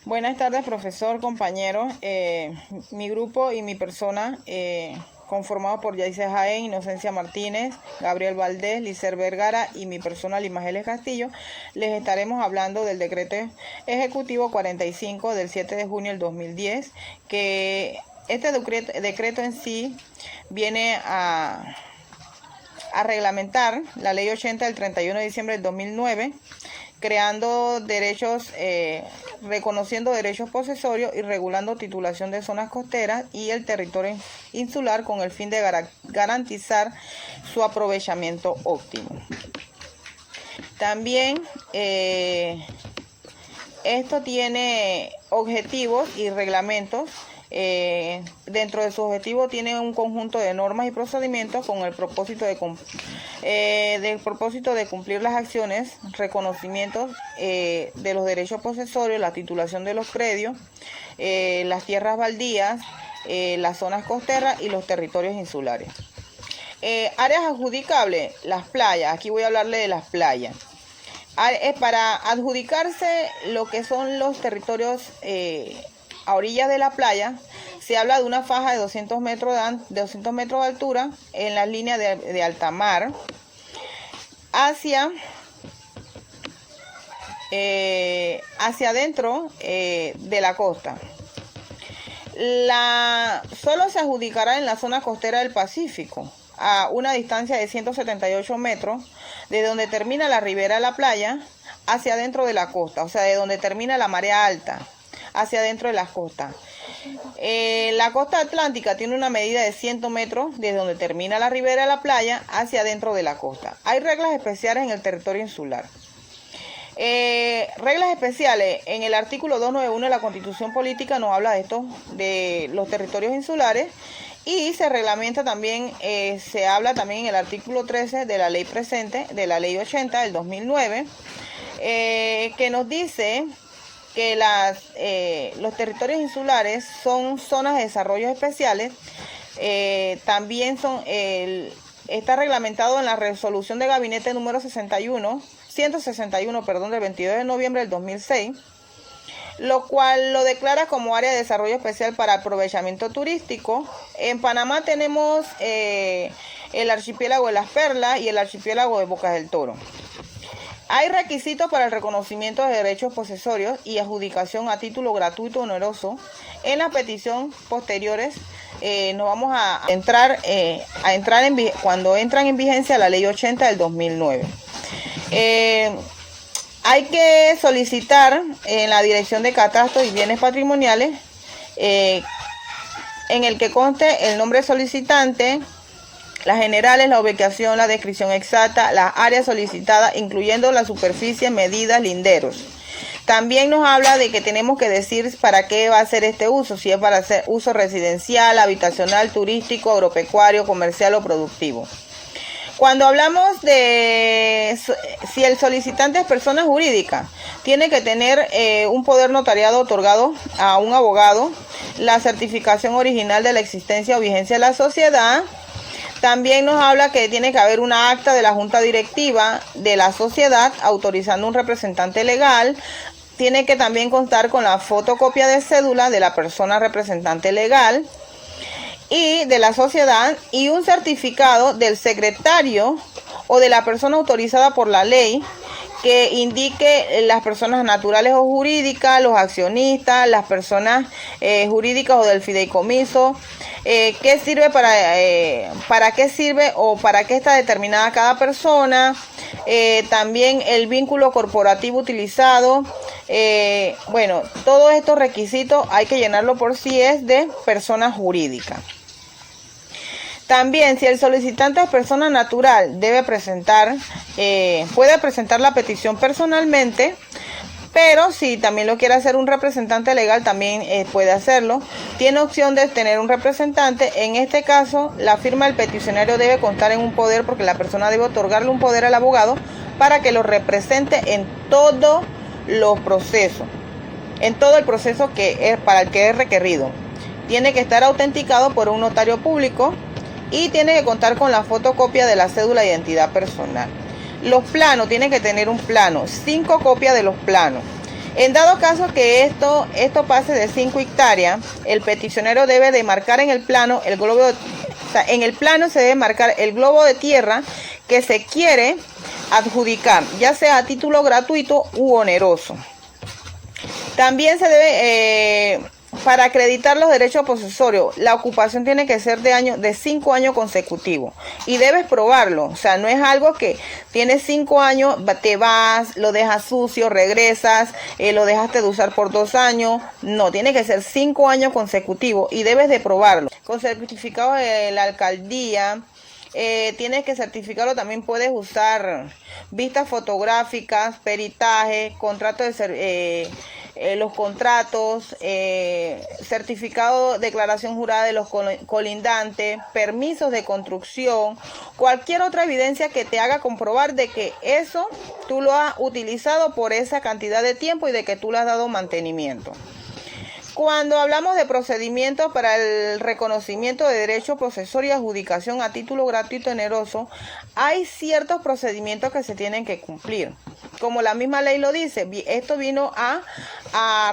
Buenas tardes, profesor, compañeros. Mi grupo y mi persona, conformado por Yaice Jaén, Inocencia Martínez, Gabriel Valdés, Licer Vergara y mi persona, Limageles Castillo, les estaremos hablando del decreto ejecutivo 45 del 7 de junio del 2010, que este decreto en sí viene a reglamentar la ley 80 del 31 de diciembre del 2009, creando derechos, reconociendo derechos posesorios y regulando titulación de zonas costeras y el territorio insular con el fin de garantizar su aprovechamiento óptimo. También esto tiene objetivos y reglamentos. Dentro de su objetivo tiene un conjunto de normas y procedimientos con el propósito de cumplir las acciones, reconocimientos de los derechos posesorios, la titulación de los predios, las tierras baldías, las zonas costeras y los territorios insulares. Áreas adjudicables, las playas. Aquí voy a hablarle de las playas. Para adjudicarse lo que son los territorios a orillas de la playa, se habla de una faja de 200 metros de altura en la línea de alta mar hacia adentro de la costa. Solo se adjudicará en la zona costera del Pacífico, a una distancia de 178 metros, de donde termina la ribera de la playa hacia adentro de la costa, o sea, de donde termina la marea alta hacia adentro de las costas. La costa atlántica tiene una medida de 100 metros desde donde termina la ribera de la playa hacia adentro de la costa. Hay reglas especiales en el territorio insular. Reglas especiales. En el artículo 291 de la Constitución Política nos habla de los territorios insulares, y se reglamenta también, se habla también en el artículo 13 de la ley presente, de la ley 80 del 2009, que nos dice que los territorios insulares son zonas de desarrollo especiales. También está reglamentado en la resolución de gabinete número 161, del 22 de noviembre del 2006, lo cual lo declara como área de desarrollo especial para aprovechamiento turístico. En Panamá tenemos el archipiélago de Las Perlas y el archipiélago de Bocas del Toro. Hay requisitos para el reconocimiento de derechos posesorios y adjudicación a título gratuito o oneroso. En la petición posteriores nos vamos a entrar cuando entran en vigencia la ley 80 del 2009. Hay que solicitar en la Dirección de Catastro y Bienes Patrimoniales, en el que conste el nombre solicitante, las generales, la ubicación, la descripción exacta, las áreas solicitadas, incluyendo la superficie, medidas, linderos. También nos habla de que tenemos que decir para qué va a ser este uso, si es para hacer uso residencial, habitacional, turístico, agropecuario, comercial o productivo. Cuando hablamos de si el solicitante es persona jurídica, tiene que tener un poder notariado otorgado a un abogado, la certificación original de la existencia o vigencia de la sociedad. También nos habla que tiene que haber una acta de la junta directiva de la sociedad autorizando un representante legal. Tiene que también contar con la fotocopia de cédula de la persona representante legal y de la sociedad, y un certificado del secretario o de la persona autorizada por la ley que indique las personas naturales o jurídicas, los accionistas, las personas jurídicas o del fideicomiso, qué sirve para qué sirve o para qué está determinada cada persona, también el vínculo corporativo utilizado. Bueno, todos estos requisitos hay que llenarlo por si es de persona jurídica. También, si el solicitante es persona natural, puede presentar la petición personalmente, pero si también lo quiere hacer un representante legal, también puede hacerlo. Tiene opción de tener un representante. En este caso, la firma del peticionario debe constar en un poder, porque la persona debe otorgarle un poder al abogado para que lo represente en todos los procesos, en todo el proceso para el que es requerido. Tiene que estar autenticado por un notario público y tiene que contar con la fotocopia de la cédula de identidad personal. Los planos, tiene que tener un plano, 5 copias de los planos. En dado caso que esto pase de 5 hectáreas, el peticionario debe de marcar en el plano el globo, en el plano se debe marcar el globo de tierra que se quiere adjudicar, ya sea a título gratuito u oneroso. También se debe, para acreditar los derechos posesorios, la ocupación tiene que ser de 5 años consecutivos y debes probarlo. O sea, no es algo que tienes 5 años, te vas, lo dejas sucio, regresas, lo dejaste de usar por 2 años. No, tiene que ser 5 años consecutivos y debes de probarlo. Con certificado de la alcaldía, tienes que certificarlo. También puedes usar vistas fotográficas, peritaje, contrato de los contratos, certificado, declaración jurada de los colindantes, permisos de construcción, cualquier otra evidencia que te haga comprobar de que eso tú lo has utilizado por esa cantidad de tiempo y de que tú le has dado mantenimiento. Cuando hablamos de procedimientos para el reconocimiento de derecho posesorio y adjudicación a título gratuito oneroso, hay ciertos procedimientos que se tienen que cumplir. Como la misma ley lo dice, esto vino a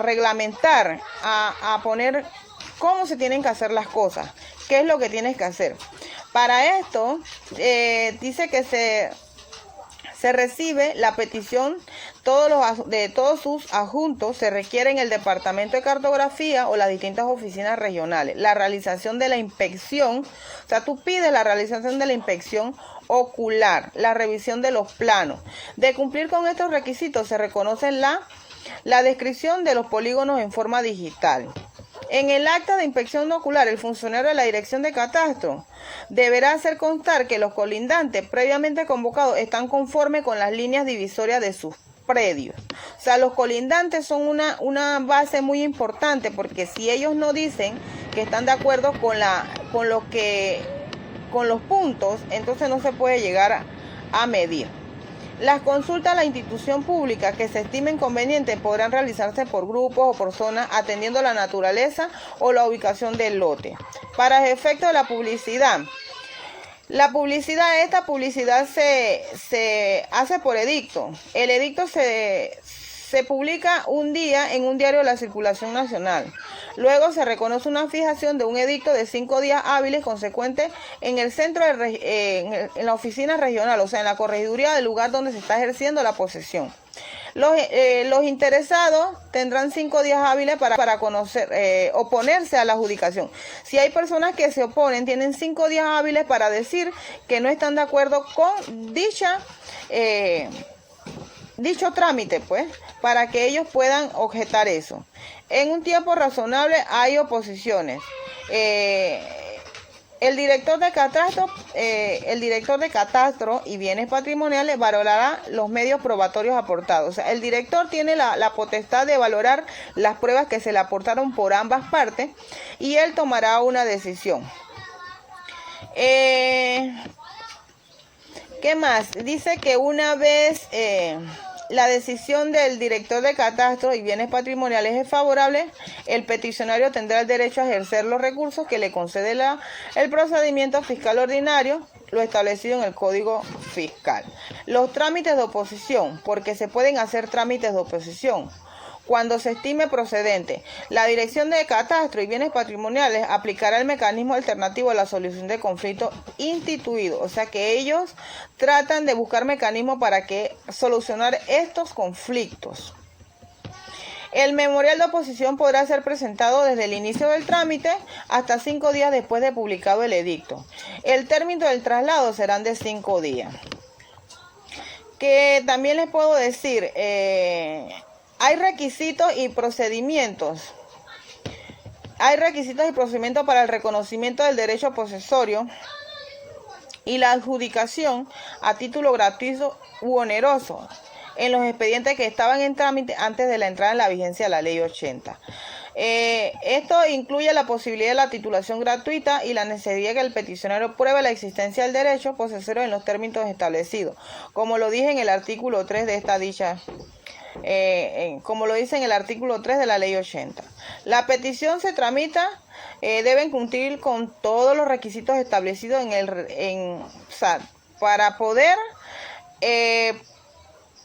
reglamentar, a poner cómo se tienen que hacer las cosas, qué es lo que tienes que hacer. Para esto, dice que se recibe la petición de todos sus adjuntos, se requiere en el Departamento de Cartografía o las distintas oficinas regionales. La realización de la inspección, o sea, tú pides la realización de la inspección ocular, la revisión de los planos. De cumplir con estos requisitos, se reconoce la descripción de los polígonos en forma digital. En el acta de inspección ocular, el funcionario de la Dirección de Catastro deberá hacer constar que los colindantes previamente convocados están conformes con las líneas divisorias de sus predios. O sea, los colindantes son una base muy importante, porque si ellos no dicen que están de acuerdo con los puntos, entonces no se puede llegar a medir. Las consultas a la institución pública que se estimen convenientes podrán realizarse por grupos o por zonas, atendiendo la naturaleza o la ubicación del lote. Para efectos de la publicidad, esta publicidad se hace por edicto. El edicto se publica un día en un diario de la circulación nacional. Luego se reconoce una fijación de un edicto de 5 días hábiles consecuentes en el centro, en la oficina regional, o sea, en la corregiduría del lugar donde se está ejerciendo la posesión. Los interesados tendrán 5 días hábiles para oponerse a la adjudicación. Si hay personas que se oponen, tienen 5 días hábiles para decir que no están de acuerdo con dicho trámite, pues, para que ellos puedan objetar eso. En un tiempo razonable hay oposiciones. El director de catastro y bienes patrimoniales valorará los medios probatorios aportados. O sea, el director tiene la potestad de valorar las pruebas que se le aportaron por ambas partes y él tomará una decisión. ¿Qué más? Dice que una vez la decisión del director de catastro y bienes patrimoniales es favorable, el peticionario tendrá el derecho a ejercer los recursos que le concede el procedimiento fiscal ordinario, lo establecido en el Código Fiscal. Los trámites de oposición, porque se pueden hacer trámites de oposición cuando se estime procedente. La Dirección de Catastro y Bienes Patrimoniales aplicará el mecanismo alternativo a la solución de conflicto instituido. O sea que ellos tratan de buscar mecanismos para solucionar estos conflictos. El memorial de oposición podrá ser presentado desde el inicio del trámite hasta 5 días después de publicado el edicto. El término del traslado serán de 5 días. Que también les puedo decir, hay requisitos y procedimientos. Hay requisitos y procedimientos para el reconocimiento del derecho posesorio y la adjudicación a título gratuito u oneroso en los expedientes que estaban en trámite antes de la entrada en la vigencia de la Ley 80. Esto incluye la posibilidad de la titulación gratuita y la necesidad de que el peticionario pruebe la existencia del derecho posesorio en los términos establecidos, como lo dije en el artículo 3 de esta dicha. Como lo dice en el artículo 3 de la Ley 80. La petición se tramita, deben cumplir con todos los requisitos establecidos para poder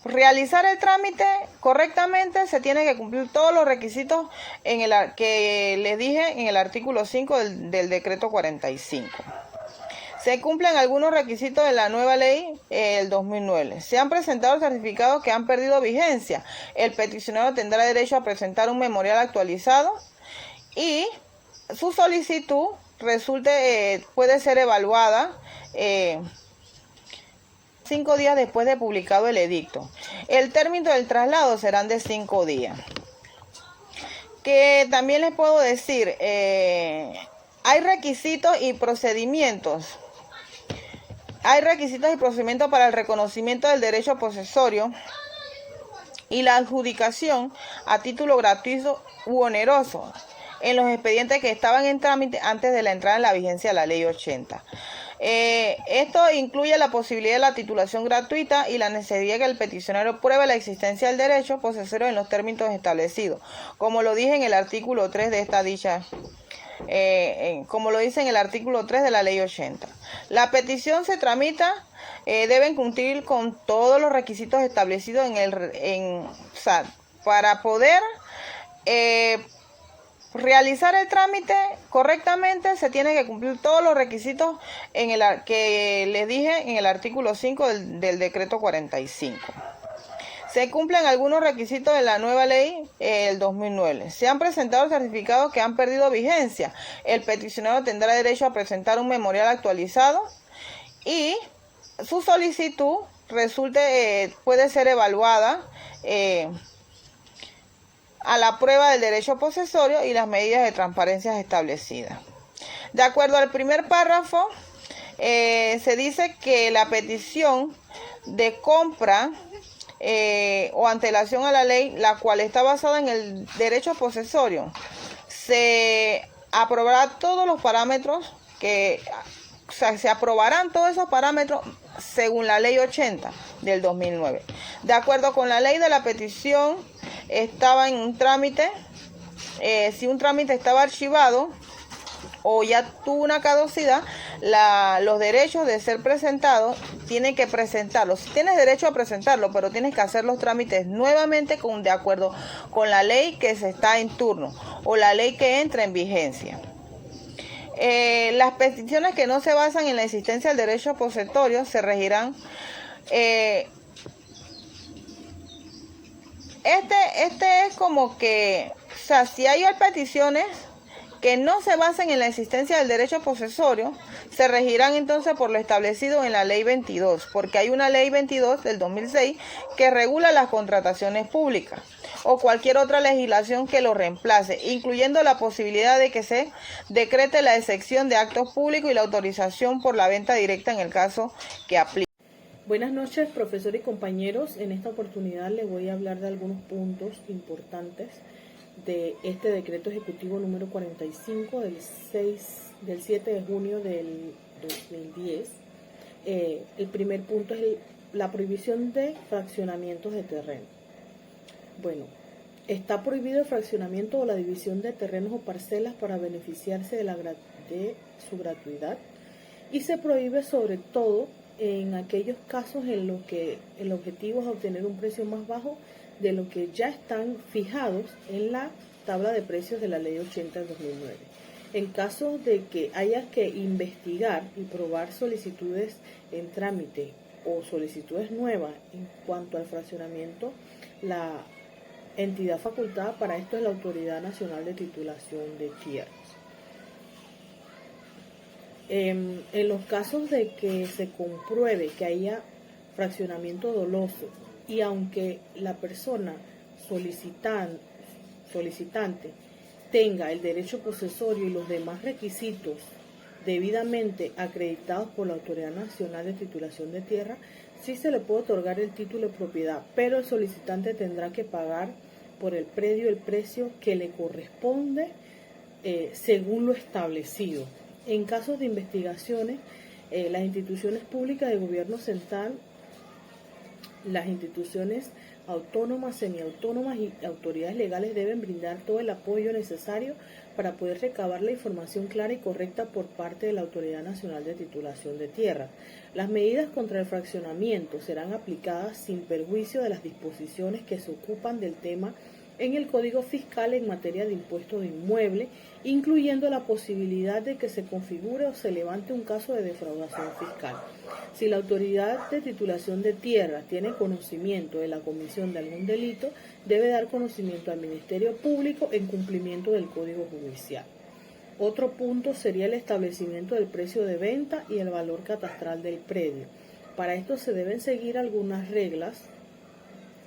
realizar el trámite correctamente se tiene que cumplir todos los requisitos que les dije en el artículo 5 del decreto 45. Se cumplen algunos requisitos de la nueva ley del 2009. Se han presentado certificados que han perdido vigencia. El peticionario tendrá derecho a presentar un memorial actualizado y su solicitud puede ser evaluada 5 días después de publicado el edicto. El término del traslado serán de 5 días. Que también les puedo decir, hay requisitos y procedimientos. Hay requisitos y procedimientos para el reconocimiento del derecho posesorio y la adjudicación a título gratuito u oneroso en los expedientes que estaban en trámite antes de la entrada en la vigencia de la Ley 80. Esto incluye la posibilidad de la titulación gratuita y la necesidad que el peticionario pruebe la existencia del derecho posesorio en los términos establecidos, como lo dije en el artículo 3 de esta dicha. Como lo dice en el artículo 3 de la Ley 80. La petición se tramita, deben cumplir con todos los requisitos establecidos para poder realizar el trámite correctamente se tiene que cumplir todos los requisitos que les dije en el artículo 5 del decreto 45. Se cumplen algunos requisitos de la nueva ley del 2009. Se han presentado certificados que han perdido vigencia. El peticionario tendrá derecho a presentar un memorial actualizado y su solicitud puede ser evaluada a la prueba del derecho posesorio y las medidas de transparencia establecidas. De acuerdo al primer párrafo, se dice que la petición de compra o antelación a la ley, la cual está basada en el derecho posesorio, se aprobará todos los parámetros se aprobarán todos esos parámetros según la Ley 80 del 2009. De acuerdo con la ley de la petición, estaba en un trámite, si un trámite estaba archivado o ya tuvo una caducidad, los derechos de ser presentados tienen que presentarlo. Si tienes derecho a presentarlo, pero tienes que hacer los trámites nuevamente de acuerdo con la ley que se está en turno o la ley que entra en vigencia. Las peticiones que no se basan en la existencia del derecho posesorio se regirán. Este es como que, o sea, si hay peticiones que no se basen en la existencia del derecho posesorio, se regirán entonces por lo establecido en la Ley 22, porque hay una Ley 22 del 2006 que regula las contrataciones públicas o cualquier otra legislación que lo reemplace, incluyendo la posibilidad de que se decrete la excepción de actos públicos y la autorización por la venta directa en el caso que aplique. Buenas noches, profesor y compañeros. En esta oportunidad les voy a hablar de algunos puntos importantes de este decreto ejecutivo número 45 del 7 de junio del 2010. El primer punto es la prohibición de fraccionamientos de terreno. Bueno, está prohibido el fraccionamiento o la división de terrenos o parcelas para beneficiarse de su gratuidad, y se prohíbe sobre todo en aquellos casos en los que el objetivo es obtener un precio más bajo de lo que ya están fijados en la tabla de precios de la Ley 80 del 2009. En caso de que haya que investigar y probar solicitudes en trámite o solicitudes nuevas en cuanto al fraccionamiento, la entidad facultada para esto es la Autoridad Nacional de Titulación de Tierras. En los casos de que se compruebe que haya fraccionamiento doloso y aunque la persona solicitante tenga el derecho posesorio y los demás requisitos debidamente acreditados por la Autoridad Nacional de Titulación de Tierra, sí se le puede otorgar el título de propiedad, pero el solicitante tendrá que pagar por el predio el precio que le corresponde según lo establecido. En casos de investigaciones, las instituciones públicas de gobierno central, las instituciones autónomas, semiautónomas y autoridades legales deben brindar todo el apoyo necesario para poder recabar la información clara y correcta por parte de la Autoridad Nacional de Titulación de Tierra. Las medidas contra el fraccionamiento serán aplicadas sin perjuicio de las disposiciones que se ocupan del tema en el Código Fiscal en materia de impuesto de inmueble, incluyendo la posibilidad de que se configure o se levante un caso de defraudación fiscal. Si la autoridad de titulación de tierra tiene conocimiento de la comisión de algún delito, debe dar conocimiento al Ministerio Público en cumplimiento del Código Judicial. Otro punto sería el establecimiento del precio de venta y el valor catastral del predio. Para esto se deben seguir algunas reglas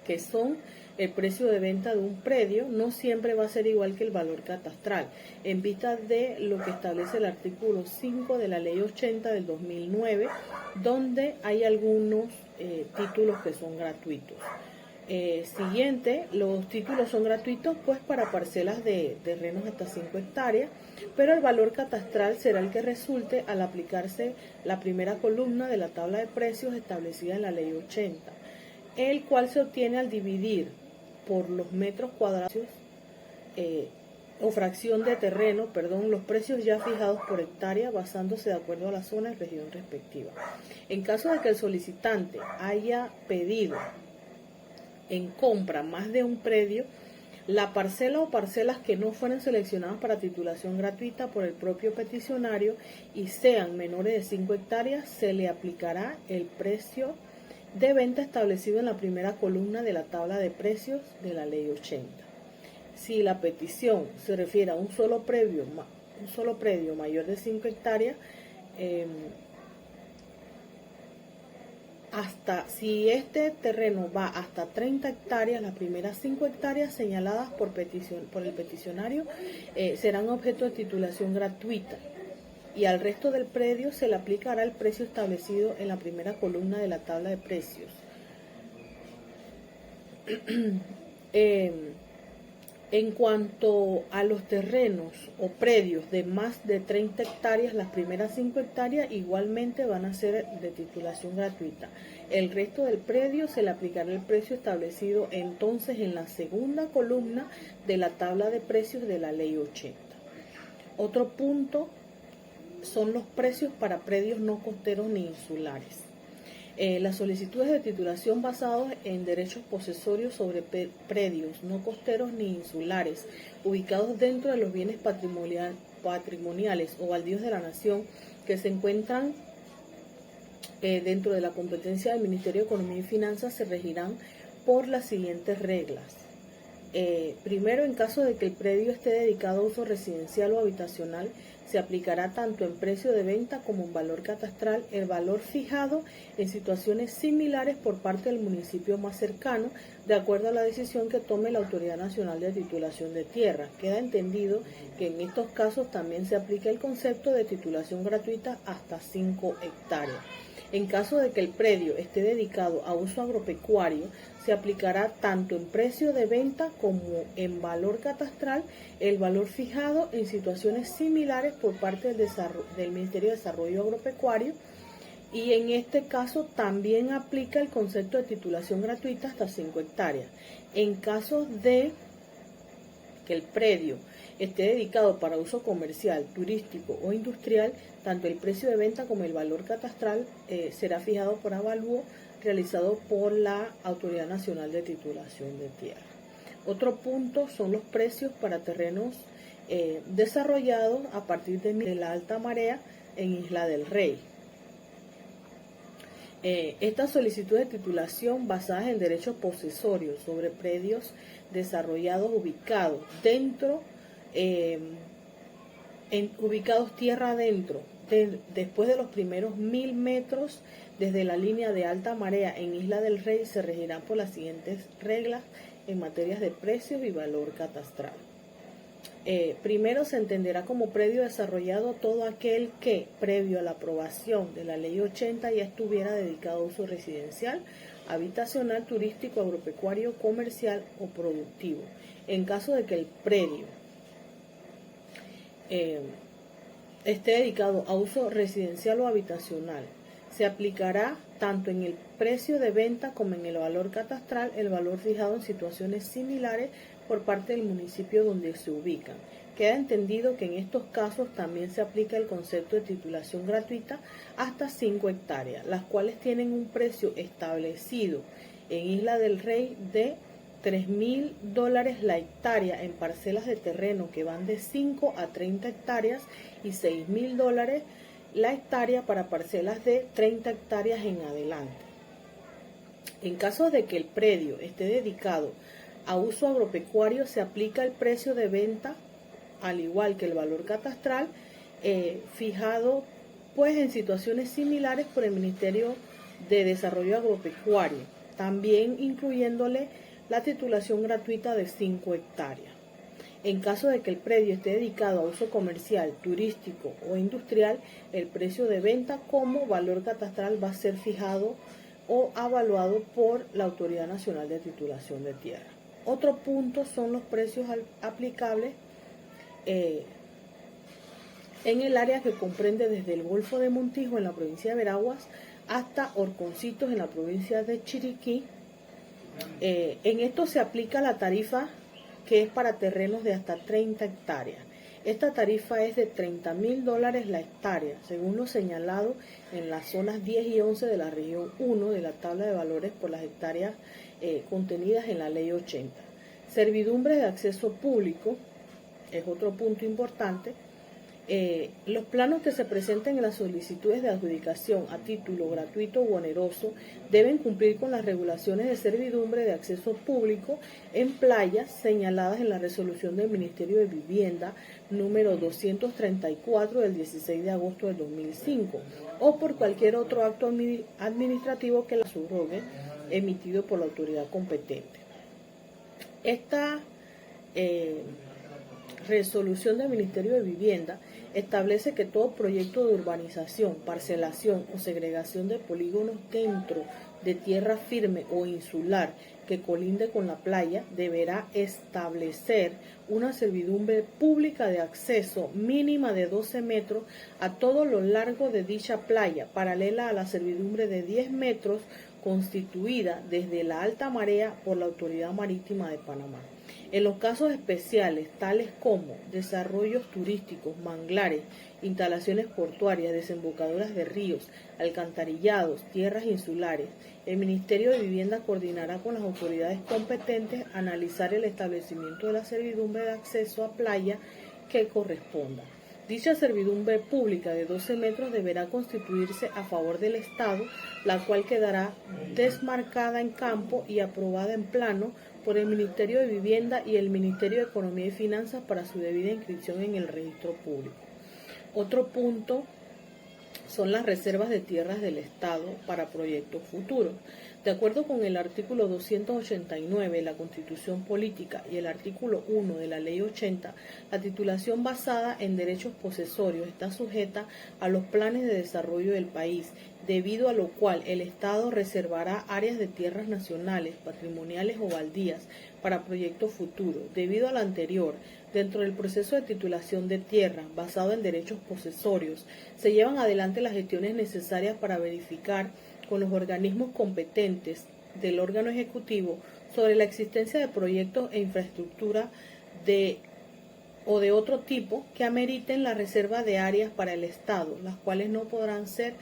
que son: el precio de venta de un predio no siempre va a ser igual que el valor catastral, en vista de lo que establece el artículo 5 de la Ley 80 del 2009, donde hay algunos títulos que son gratuitos. Siguiente, los títulos son gratuitos pues para parcelas de terrenos hasta 5 hectáreas, pero el valor catastral será el que resulte al aplicarse la primera columna de la tabla de precios establecida en la Ley 80, el cual se obtiene al dividir por los metros cuadrados o fracción de terreno, los precios ya fijados por hectárea, basándose de acuerdo a la zona y región respectiva. En caso de que el solicitante haya pedido en compra más de un predio, la parcela o parcelas que no fueron seleccionadas para titulación gratuita por el propio peticionario y sean menores de 5 hectáreas, se le aplicará el precio de venta establecido en la primera columna de la tabla de precios de la Ley 80. Si la petición se refiere a un solo predio mayor de 5 hectáreas, si este terreno va hasta 30 hectáreas, las primeras 5 hectáreas señaladas por el peticionario serán objeto de titulación gratuita, y al resto del predio se le aplicará el precio establecido en la primera columna de la tabla de precios. En cuanto a los terrenos o predios de más de 30 hectáreas, las primeras 5 hectáreas igualmente van a ser de titulación gratuita. El resto del predio se le aplicará el precio establecido entonces en la segunda columna de la tabla de precios de la Ley 80. Otro punto son los precios para predios no costeros ni insulares. Las solicitudes de titulación basadas en derechos posesorios sobre predios no costeros ni insulares ubicados dentro de los bienes patrimoniales o baldíos de la nación que se encuentran dentro de la competencia del Ministerio de Economía y Finanzas se regirán por las siguientes reglas. Primero, en caso de que el predio esté dedicado a uso residencial o habitacional, se aplicará tanto en precio de venta como en valor catastral el valor fijado en situaciones similares por parte del municipio más cercano, de acuerdo a la decisión que tome la Autoridad Nacional de Titulación de Tierra. Queda entendido que en estos casos también se aplica el concepto de titulación gratuita hasta 5 hectáreas. En caso de que el predio esté dedicado a uso agropecuario, se aplicará tanto en precio de venta como en valor catastral el valor fijado en situaciones similares por parte del Ministerio de Desarrollo Agropecuario, y en este caso también aplica el concepto de titulación gratuita hasta 5 hectáreas. En caso de que el predio esté dedicado para uso comercial, turístico o industrial, tanto el precio de venta como el valor catastral será fijado por avalúo realizado por la Autoridad Nacional de Titulación de Tierra. Otro punto son los precios para terrenos desarrollados a partir de la alta marea en Isla del Rey. Estas solicitudes de titulación basadas en derechos posesorios sobre predios desarrollados ubicados ubicados tierra adentro, después de los primeros 1000 metros desde la línea de alta marea en Isla del Rey, se regirán por las siguientes reglas en materias de precios y valor catastral. Primero, se entenderá como predio desarrollado todo aquel que, previo a la aprobación de la Ley 80, ya estuviera dedicado a uso residencial, habitacional, turístico, agropecuario, comercial o productivo. En caso de que el predio esté dedicado a uso residencial o habitacional, Se aplicará tanto en el precio de venta como en el valor catastral el valor fijado en situaciones similares por parte del municipio donde se ubican. Queda entendido que en estos casos también se aplica el concepto de titulación gratuita hasta 5 hectáreas, las cuales tienen un precio establecido en Isla del Rey de $3.000 la hectárea en parcelas de terreno que van de 5 a 30 hectáreas y $6.000 la hectárea para parcelas de 30 hectáreas en adelante. En caso de que el predio esté dedicado a uso agropecuario, se aplica el precio de venta, al igual que el valor catastral, fijado pues en situaciones similares por el Ministerio de Desarrollo Agropecuario, también incluyéndole la titulación gratuita de 5 hectáreas. En caso de que el predio esté dedicado a uso comercial, turístico o industrial, el precio de venta como valor catastral va a ser fijado o avaluado por la Autoridad Nacional de Titulación de Tierra. Otro punto son los precios aplicables en el área que comprende desde el Golfo de Montijo en la provincia de Veraguas hasta Horconcitos en la provincia de Chiriquí. En esto se aplica la tarifa que es para terrenos de hasta 30 hectáreas. Esta tarifa es de $30.000 la hectárea, según lo señalado en las zonas 10 y 11 de la región 1 de la tabla de valores por las hectáreas contenidas en la ley 80. Servidumbre de acceso público es otro punto importante. Los planos que se presenten en las solicitudes de adjudicación a título gratuito u oneroso deben cumplir con las regulaciones de servidumbre de acceso público en playas señaladas en la resolución del Ministerio de Vivienda número 234 del 16 de agosto del 2005 o por cualquier otro acto administrativo que la subrogue emitido por la autoridad competente. Esta resolución del Ministerio de Vivienda establece que todo proyecto de urbanización, parcelación o segregación de polígonos dentro de tierra firme o insular que colinde con la playa deberá establecer una servidumbre pública de acceso mínima de 12 metros a todo lo largo de dicha playa, paralela a la servidumbre de 10 metros constituida desde la alta marea por la Autoridad Marítima de Panamá. En los casos especiales, tales como desarrollos turísticos, manglares, instalaciones portuarias, desembocaduras de ríos, alcantarillados, tierras insulares, el Ministerio de Vivienda coordinará con las autoridades competentes analizar el establecimiento de la servidumbre de acceso a playa que corresponda. Dicha servidumbre pública de 12 metros deberá constituirse a favor del Estado, la cual quedará desmarcada en campo y aprobada en plano por el Ministerio de Vivienda y el Ministerio de Economía y Finanzas para su debida inscripción en el registro público. Otro punto son las reservas de tierras del Estado para proyectos futuros. De acuerdo con el artículo 289 de la Constitución Política y el artículo 1 de la Ley 80, la titulación basada en derechos posesorios está sujeta a los planes de desarrollo del país, debido a lo cual el Estado reservará áreas de tierras nacionales, patrimoniales o baldías para proyectos futuros. Debido a lo anterior, dentro del proceso de titulación de tierra basado en derechos posesorios, se llevan adelante las gestiones necesarias para verificar con los organismos competentes del órgano ejecutivo sobre la existencia de proyectos e infraestructura de otro tipo que ameriten la reserva de áreas para el Estado, las cuales no podrán ser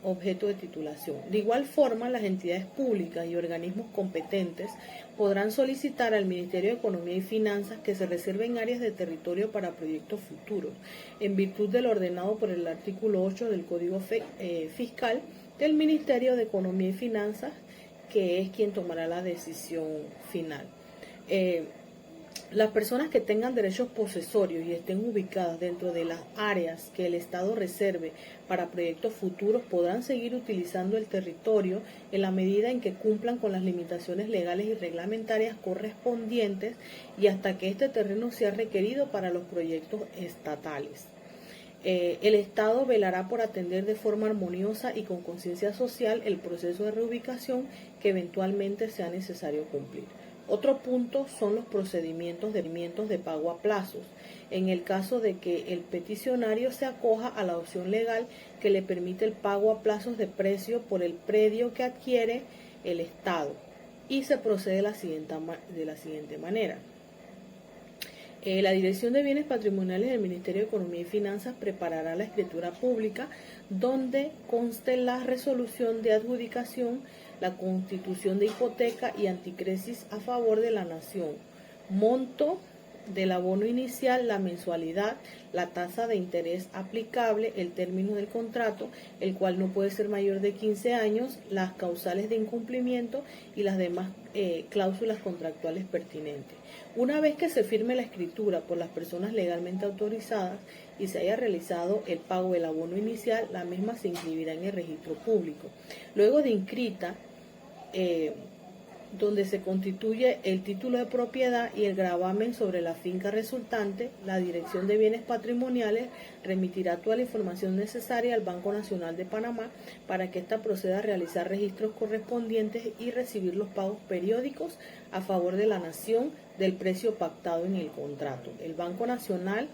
objeto de titulación. De igual forma, las entidades públicas y organismos competentes podrán solicitar al Ministerio de Economía y Finanzas que se reserven áreas de territorio para proyectos futuros, en virtud del ordenado por el artículo 8 del Código Fiscal del Ministerio de Economía y Finanzas, que es quien tomará la decisión final. Las personas que tengan derechos posesorios y estén ubicadas dentro de las áreas que el Estado reserve para proyectos futuros podrán seguir utilizando el territorio en la medida en que cumplan con las limitaciones legales y reglamentarias correspondientes y hasta que este terreno sea requerido para los proyectos estatales. El Estado velará por atender de forma armoniosa y con conciencia social el proceso de reubicación que eventualmente sea necesario cumplir. Otro punto son los procedimientos de pago a plazos, en el caso de que el peticionario se acoja a la opción legal que le permite el pago a plazos de precio por el predio que adquiere el Estado, y se procede de la siguiente manera. La Dirección de Bienes Patrimoniales del Ministerio de Economía y Finanzas preparará la escritura pública donde conste la resolución de adjudicación, la constitución de hipoteca y anticresis a favor de la nación, monto del abono inicial, la mensualidad, la tasa de interés aplicable, el término del contrato, el cual no puede ser mayor de 15 años, las causales de incumplimiento y las demás cláusulas contractuales pertinentes. Una vez que se firme la escritura por las personas legalmente autorizadas y se haya realizado el pago del abono inicial, la misma se inscribirá en el registro público. Luego de inscrita, donde se constituye el título de propiedad y el gravamen sobre la finca resultante, la Dirección de Bienes Patrimoniales remitirá toda la información necesaria al Banco Nacional de Panamá para que ésta proceda a realizar registros correspondientes y recibir los pagos periódicos a favor de la nación del precio pactado en el contrato. El Banco Nacional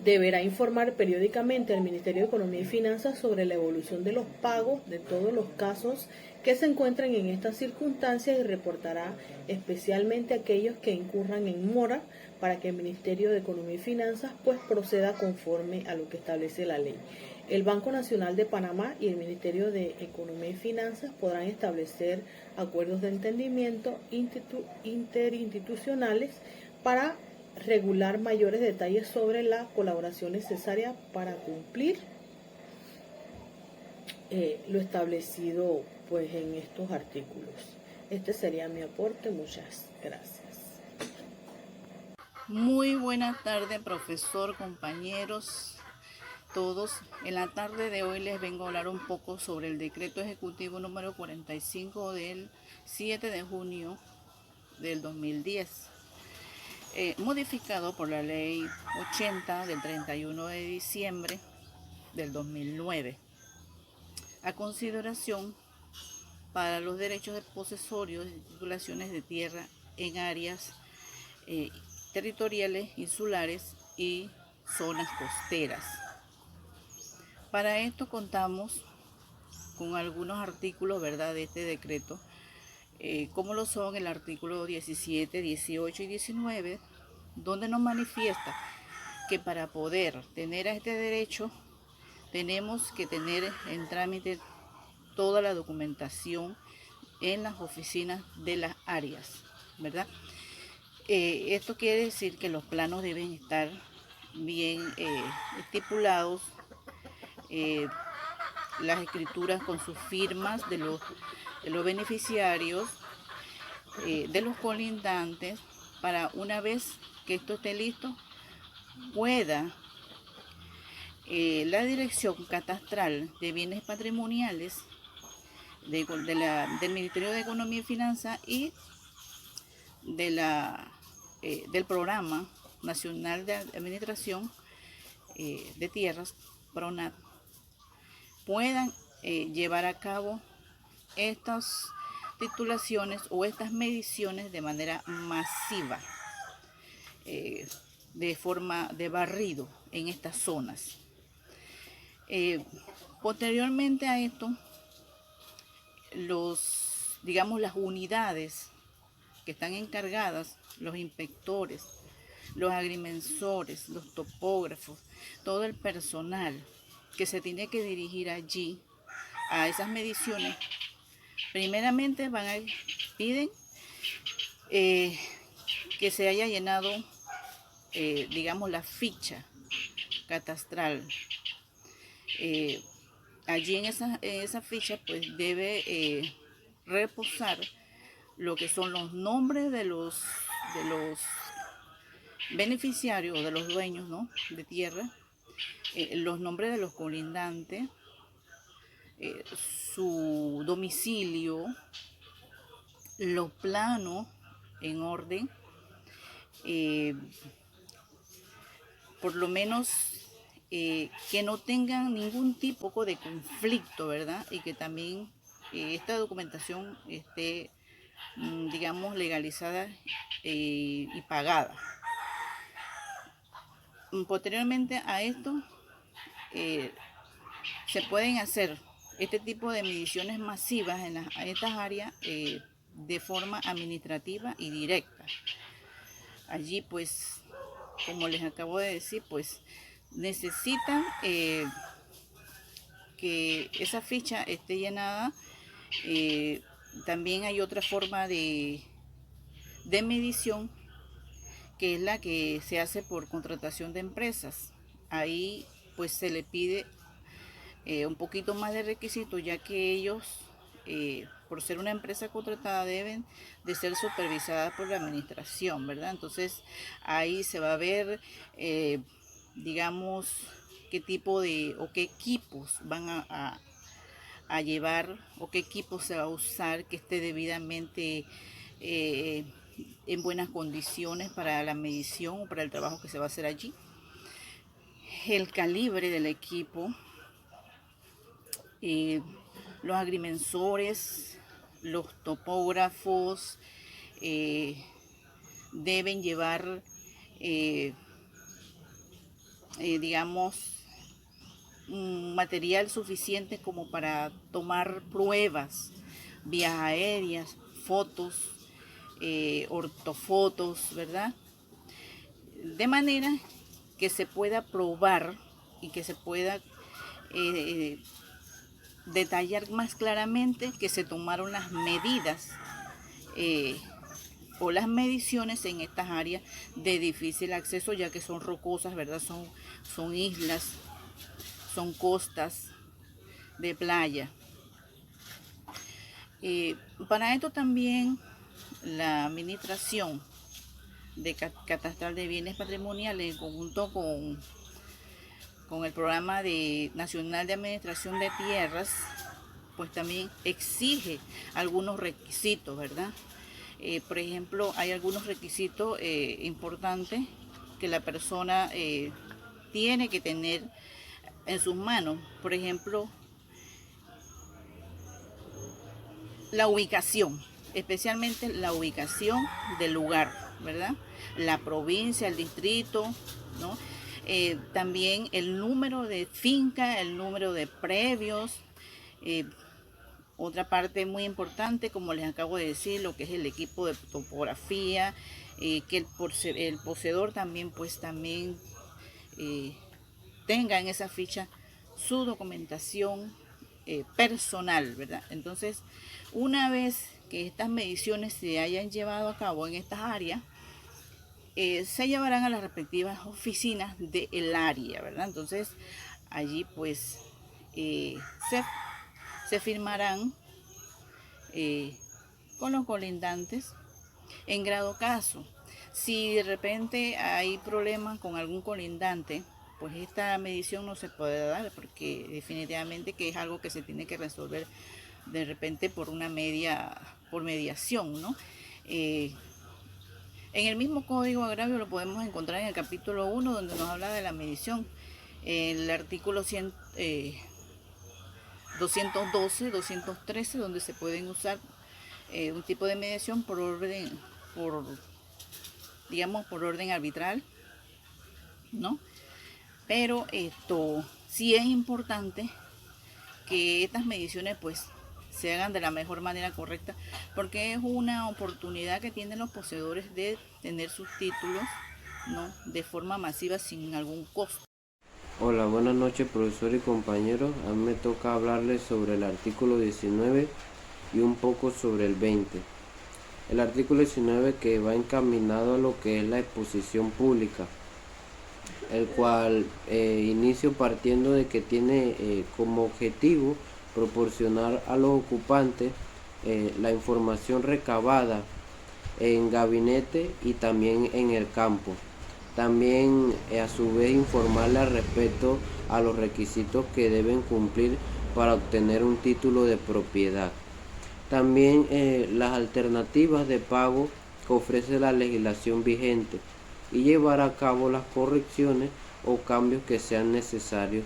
deberá informar periódicamente al Ministerio de Economía y Finanzas sobre la evolución de los pagos de todos los casos que se encuentren en estas circunstancias y reportará especialmente aquellos que incurran en mora para que el Ministerio de Economía y Finanzas pues proceda conforme a lo que establece la ley. El Banco Nacional de Panamá y el Ministerio de Economía y Finanzas podrán establecer acuerdos de entendimiento interinstitucionales para regular mayores detalles sobre la colaboración necesaria para cumplir lo establecido pues en estos artículos. Este sería mi aporte. Muchas gracias. Muy buenas tardes, profesor, compañeros, todos. En la tarde de hoy les vengo a hablar un poco sobre el decreto ejecutivo número 45 del 7 de junio del 2010, modificado por la ley 80 del 31 de diciembre del 2009, a consideración para los derechos de posesorios y titulaciones de tierra en áreas territoriales, insulares y zonas costeras. Para esto contamos con algunos artículos, ¿verdad?, de este decreto, como lo son el artículo 17, 18 y 19, donde nos manifiesta que para poder tener a este derecho tenemos que tener en trámite toda la documentación en las oficinas de las áreas, ¿verdad? Esto quiere decir que los planos deben estar bien estipulados, las escrituras con sus firmas de los beneficiarios, de los colindantes, para una vez que esto esté listo, pueda la Dirección Catastral de Bienes Patrimoniales del Ministerio de Economía y Finanzas y del Programa Nacional de Administración de Tierras, PRONAT, puedan llevar a cabo estas titulaciones o estas mediciones de manera masiva, de forma de barrido en estas zonas. Posteriormente a esto, las unidades que están encargadas, los inspectores, los agrimensores, los topógrafos, todo el personal que se tiene que dirigir allí a esas mediciones, primeramente piden que se haya llenado, la ficha catastral. Allí en esa ficha pues debe reposar lo que son los nombres de los beneficiarios o de los dueños, ¿no?, de tierra, los nombres de los colindantes, su domicilio, los planos en orden, por lo menos que no tengan ningún tipo de conflicto, ¿verdad? Y que también esta documentación esté digamos, legalizada y pagada. Posteriormente a esto, se pueden hacer este tipo de mediciones masivas en estas áreas de forma administrativa y directa. Allí, pues, como les acabo de decir, pues necesitan que esa ficha esté llenada. También hay otra forma de medición, que es la que se hace por contratación de empresas. Ahí pues se le pide un poquito más de requisitos, ya que ellos, por ser una empresa contratada, deben de ser supervisadas por la administración, ¿verdad? Entonces ahí se va a ver, digamos, qué tipo de o qué equipos van a llevar, o qué equipo se va a usar que esté debidamente en buenas condiciones para la medición o para el trabajo que se va a hacer allí. El calibre del equipo, los agrimensores, los topógrafos deben llevar, digamos, un material suficiente como para tomar pruebas, vías aéreas, fotos, ortofotos, ¿verdad? De manera que se pueda probar y que se pueda detallar más claramente que se tomaron las medidas o las mediciones en estas áreas de difícil acceso, ya que son rocosas, ¿verdad? Son islas, son costas de playa. Para esto también la administración catastral de bienes patrimoniales, en conjunto con el programa nacional de administración de tierras, pues también exige algunos requisitos, ¿verdad? Por ejemplo, hay algunos requisitos importantes que la persona tiene que tener en sus manos. Por ejemplo, la ubicación, especialmente la ubicación del lugar, ¿verdad? La provincia, el distrito, ¿no? También el número de finca, el número de predios. Otra parte muy importante, como les acabo de decir, lo que es el equipo de topografía, que el poseedor también tenga en esa ficha su documentación personal, ¿verdad? Entonces, una vez que estas mediciones se hayan llevado a cabo en estas áreas, se llevarán a las respectivas oficinas del área, ¿verdad? Entonces, allí pues se firmarán con los colindantes. En grado caso, si de repente hay problemas con algún colindante, pues esta medición no se puede dar, porque definitivamente que es algo que se tiene que resolver de repente por mediación, ¿no? En el mismo Código Agrario lo podemos encontrar en el capítulo 1, donde nos habla de la medición. El artículo 212, 213, donde se pueden usar un tipo de mediación por orden arbitral, ¿no? Pero esto sí es importante que estas mediciones pues se hagan de la mejor manera correcta, porque es una oportunidad que tienen los poseedores de tener sus títulos, ¿no?, de forma masiva sin algún costo. Hola, buenas noches, profesor y compañeros. A mí me toca hablarles sobre el artículo 19 y un poco sobre el 20. El artículo 19, que va encaminado a lo que es la exposición pública, el cual inicio partiendo de que tiene como objetivo proporcionar a los ocupantes la información recabada en gabinete y también en el campo. También a su vez informarle al respecto a los requisitos que deben cumplir para obtener un título de propiedad. También las alternativas de pago que ofrece la legislación vigente y llevar a cabo las correcciones o cambios que sean necesarios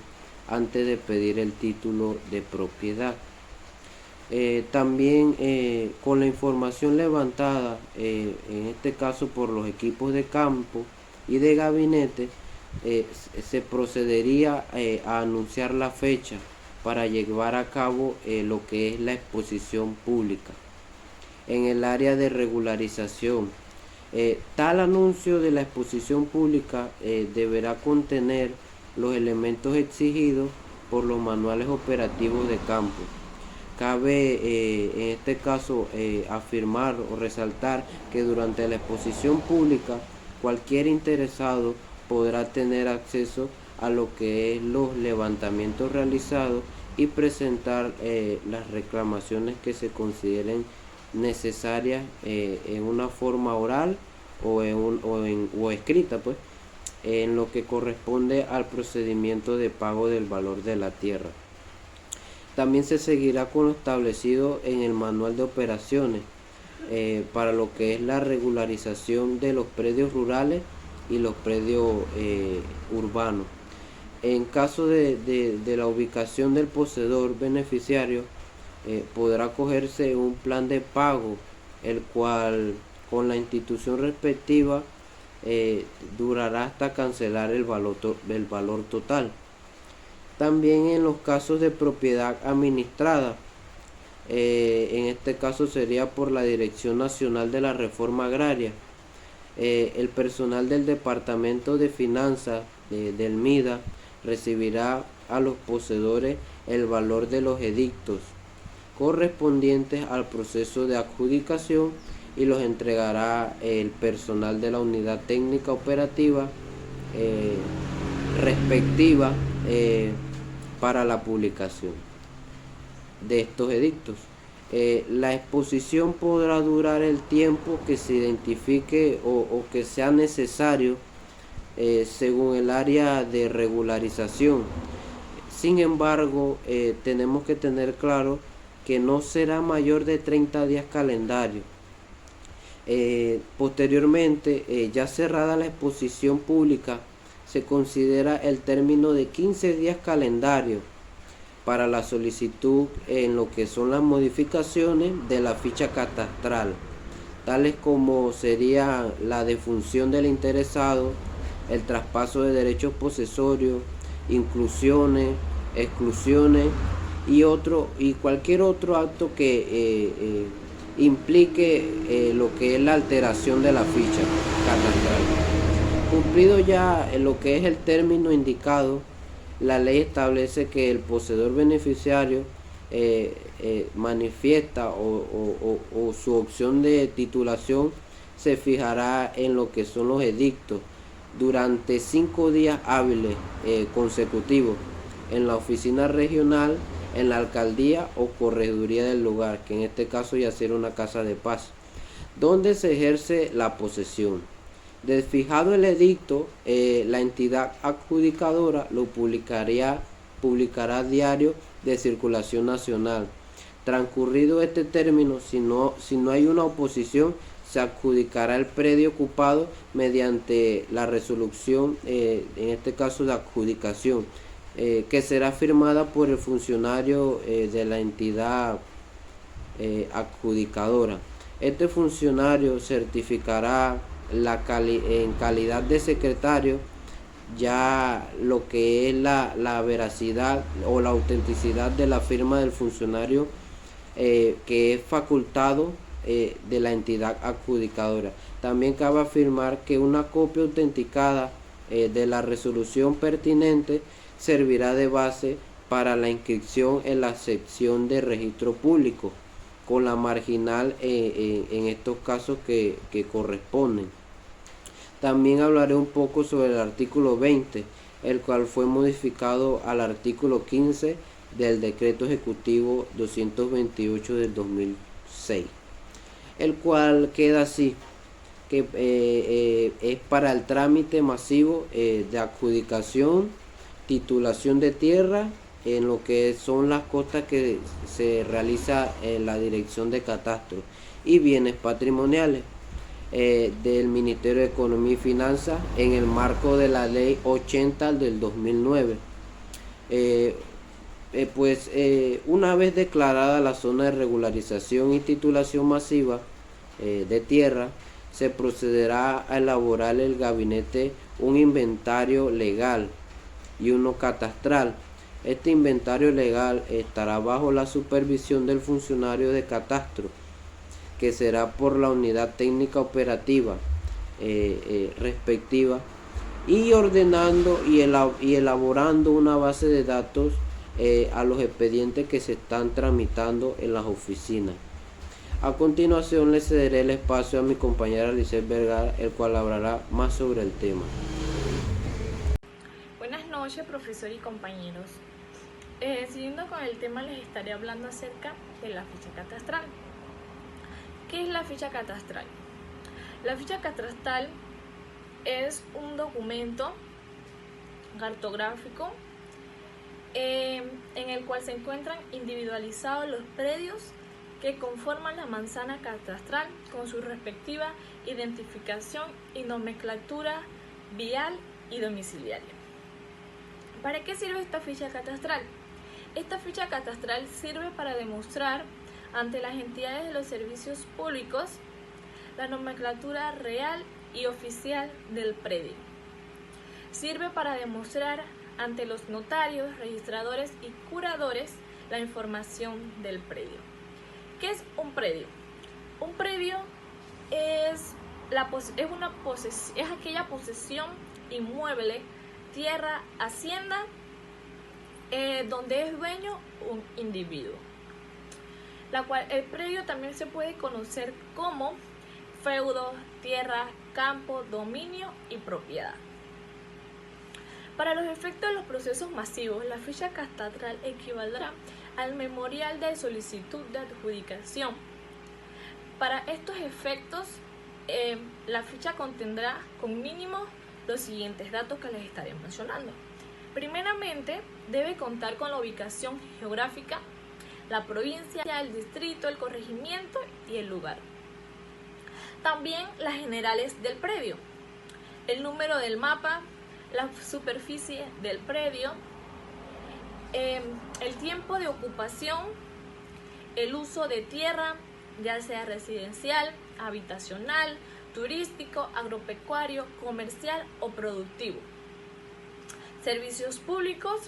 antes de pedir el título de propiedad. También con la información levantada, en este caso por los equipos de campo y de gabinete, se procedería a anunciar la fecha para llevar a cabo lo que es la exposición pública. En el área de regularización, tal anuncio de la exposición pública deberá contener los elementos exigidos por los manuales operativos de campo. Cabe en este caso afirmar o resaltar que durante la exposición pública cualquier interesado podrá tener acceso a lo que es los levantamientos realizados y presentar las reclamaciones que se consideren necesarias en una forma oral o escrita, pues, en lo que corresponde al procedimiento de pago del valor de la tierra. También se seguirá con lo establecido en el manual de operaciones para lo que es la regularización de los predios rurales y los predios urbanos. En caso de la ubicación del poseedor beneficiario, podrá acogerse un plan de pago, el cual con la institución respectiva durará hasta cancelar el valor total. También en los casos de propiedad administrada, en este caso sería por la Dirección Nacional de la Reforma Agraria, el personal del Departamento de Finanzas del MIDA recibirá a los poseedores el valor de los edictos correspondientes al proceso de adjudicación y los entregará el personal de la unidad técnica operativa respectiva para la publicación de estos edictos. La exposición podrá durar el tiempo que se identifique o que sea necesario según el área de regularización. Sin embargo, tenemos que tener claro que no será mayor de 30 días calendarios. Posteriormente, ya cerrada la exposición pública, se considera el término de 15 días calendarios para la solicitud en lo que son las modificaciones de la ficha catastral, tales como sería la defunción del interesado, el traspaso de derechos posesorios, inclusiones, exclusiones y cualquier otro acto que implique lo que es la alteración de la ficha catastral. Cumplido ya lo que es el término indicado, la ley establece que el poseedor beneficiario manifiesta o su opción de titulación se fijará en lo que son los edictos durante 5 días hábiles consecutivos en la oficina regional, en la alcaldía o correduría del lugar, que en este caso ya será una casa de paz, donde se ejerce la posesión. Desfijado el edicto, la entidad adjudicadora lo publicará diario de circulación nacional. Transcurrido este término, si no hay una oposición, se adjudicará el predio ocupado mediante la resolución, en este caso de adjudicación, que será firmada por el funcionario de la entidad adjudicadora. Este funcionario certificará en calidad de secretario ya lo que es la veracidad o la autenticidad de la firma del funcionario que es facultado de la entidad adjudicadora. También cabe afirmar que una copia autenticada de la resolución pertinente servirá de base para la inscripción en la sección de registro público con la marginal en estos casos que corresponden. También hablaré un poco sobre el artículo 20, el cual fue modificado al artículo 15 del Decreto Ejecutivo 228 del 2006, el cual queda así, que es para el trámite masivo de adjudicación, titulación de tierra, en lo que son las costas que se realiza en la Dirección de Catastro y Bienes Patrimoniales del Ministerio de Economía y Finanzas en el marco de la Ley 80 del 2009. Una vez declarada la zona de regularización y titulación masiva de tierra, se procederá a elaborar el gabinete un inventario legal y uno catastral. Este inventario legal estará bajo la supervisión del funcionario de catastro, que será por la unidad técnica operativa respectiva, y ordenando y elaborando una base de datos a los expedientes que se están tramitando en las oficinas. A continuación le cederé el espacio a mi compañera Lisset Vergara, el cual hablará más sobre el tema. Buenas noches, profesor y compañeros. Siguiendo con el tema, les estaré hablando acerca de la ficha catastral. ¿Qué es la ficha catastral? La ficha catastral es un documento cartográfico en el cual se encuentran individualizados los predios que conforman la manzana catastral con su respectiva identificación y nomenclatura vial y domiciliaria. ¿Para qué sirve esta ficha catastral? Esta ficha catastral sirve para demostrar ante las entidades de los servicios públicos la nomenclatura real y oficial del predio. Sirve para demostrar ante los notarios, registradores y curadores la información del predio. ¿Qué es un predio? Un predio es aquella posesión inmueble, tierra, hacienda, donde es dueño un individuo. La cual el predio también se puede conocer como feudo, tierra, campo, dominio y propiedad. Para los efectos de los procesos masivos, la ficha catastral equivaldrá al memorial de solicitud de adjudicación. Para estos efectos, la ficha contendrá con mínimo los siguientes datos que les estaré mencionando. Primeramente, debe contar con la ubicación geográfica, la provincia, el distrito, el corregimiento y el lugar. También las generales del predio, el número del mapa, la superficie del predio, el tiempo de ocupación, el uso de tierra, ya sea residencial, habitacional, turístico, agropecuario, comercial o productivo. Servicios públicos,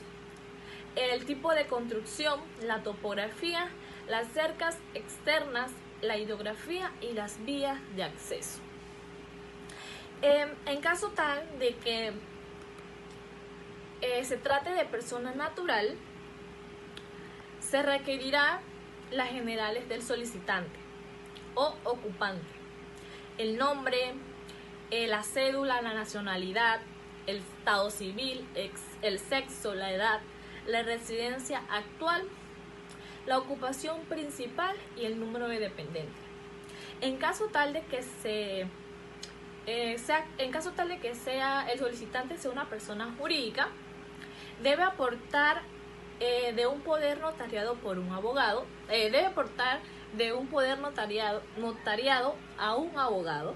el tipo de construcción, la topografía, las cercas externas, la hidrografía y las vías de acceso. En caso tal de que se trate de persona natural, se requerirá las generales del solicitante o ocupante, el nombre, la cédula, la nacionalidad, el estado civil, el sexo, la edad, la residencia actual, la ocupación principal y el número de dependencia. En caso tal de que el solicitante sea una persona jurídica, debe aportar de un poder notariado por un abogado, debe aportar de un poder notariado a un abogado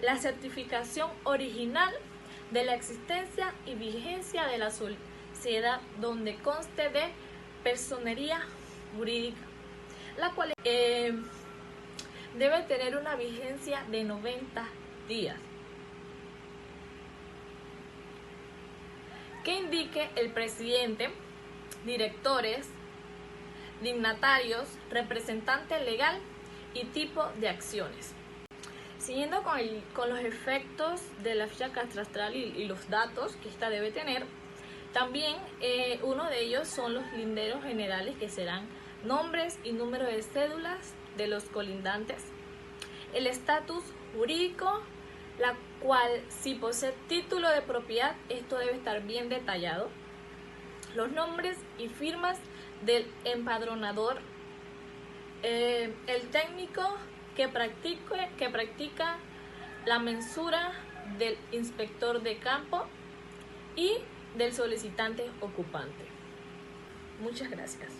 la certificación original de la existencia y vigencia de la sociedad donde conste de personería jurídica, la cual debe tener una vigencia de 90 días. Que indique el presidente, directores, dignatarios, representante legal y tipo de acciones. Siguiendo con los efectos de la ficha catastral y los datos que ésta debe tener, también uno de ellos son los linderos generales, que serán nombres y número de cédulas de los colindantes, el estatus jurídico, la cual, si posee título de propiedad, esto debe estar bien detallado, los nombres y firmas del empadronador, el técnico que practica la mensura del inspector de campo y del solicitante ocupante. Muchas gracias.